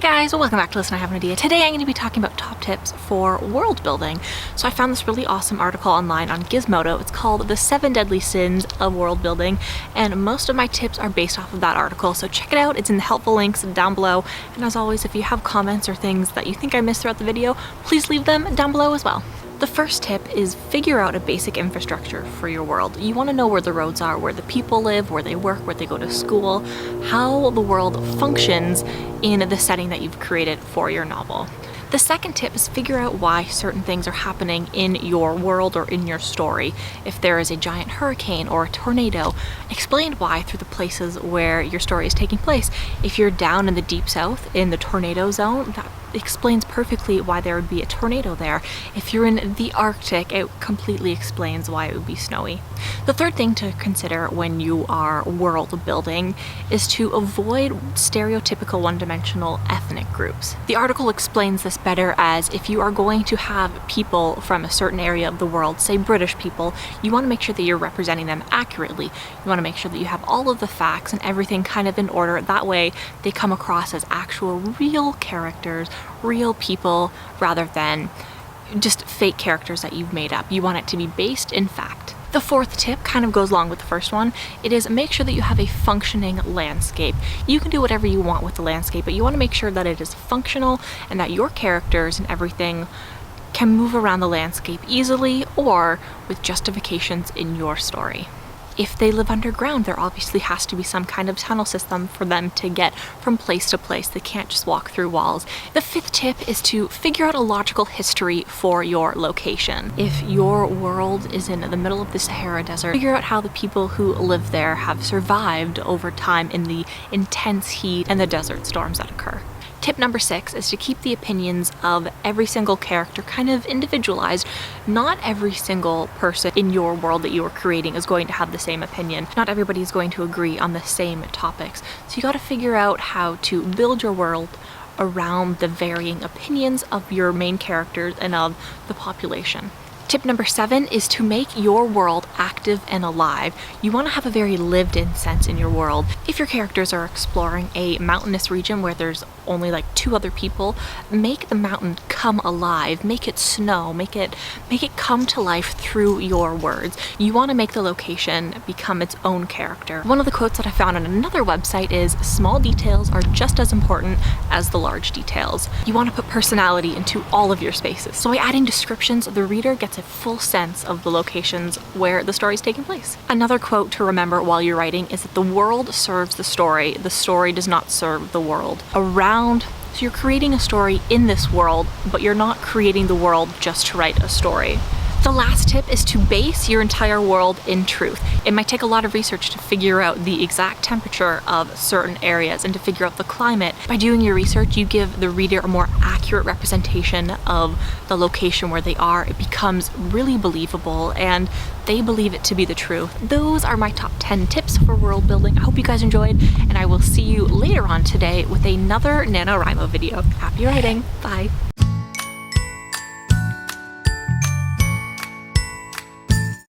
Hi guys, welcome back to Listen I Have an Idea. Today I'm going to be talking about top tips for world building. So I found this really awesome article online on Gizmodo. It's called The 7 Deadly Sins of World Building, and most of my tips are based off of that article. So check it out, it's in the helpful links down below. And as always, if you have comments or things that you think I missed throughout the video, please leave them down below as well. The first tip is figure out a basic infrastructure for your world. You want to know where the roads are, where the people live, where they work, where they go to school, how the world functions in the setting that you've created for your novel. The second tip is figure out why certain things are happening in your world or in your story. If there is a giant hurricane or a tornado, explain why through the places where your story is taking place. If you're down in the deep south in the tornado zone, that explains perfectly why there would be a tornado there. If you're in the Arctic, it completely explains why it would be snowy. The third thing to consider when you are world building is to avoid stereotypical one-dimensional ethnic groups. The article explains this better as if you are going to have people from a certain area of the world, say British people, you want to make sure that you're representing them accurately. You want to make sure that you have all of the facts and everything kind of in order. That way they come across as actual real characters, real people, rather than just fake characters that you've made up. You want it to be based in fact. The fourth tip kind of goes along with the first one. It is make sure that you have a functioning landscape. You can do whatever you want with the landscape, but you want to make sure that it is functional and that your characters and everything can move around the landscape easily or with justifications in your story. If they live underground, there obviously has to be some kind of tunnel system for them to get from place to place. They can't just walk through walls. The fifth tip is to figure out a logical history for your location. If your world is in the middle of the Sahara Desert, figure out how the people who live there have survived over time in the intense heat and the desert storms that occur. Tip number 6 is to keep the opinions of every single character kind of individualized. Not every single person in your world that you are creating is going to have the same opinion. Not everybody is going to agree on the same topics. So you got to figure out how to build your world around the varying opinions of your main characters and of the population. Tip number 7 is to make your world active and alive. You want to have a very lived-in sense in your world. If your characters are exploring a mountainous region where there's only like 2 other people, make the mountain come alive, make it snow, make it come to life through your words. You want to make the location become its own character. One of the quotes that I found on another website is, small details are just as important as the large details. You want to put personality into all of your spaces. So by adding descriptions, the reader gets a full sense of the locations where the story is taking place. Another quote to remember while you're writing is that the world serves the story does not serve the world. So you're creating a story in this world, but you're not creating the world just to write a story. The last tip is to base your entire world in truth. It might take a lot of research to figure out the exact temperature of certain areas and to figure out the climate. By doing your research, you give the reader a more accurate representation of the location where they are. It becomes really believable and they believe it to be the truth. Those are my top 10 tips for world building. I hope you guys enjoyed, and I will see you later on today with another NaNoWriMo video. Happy writing. Bye.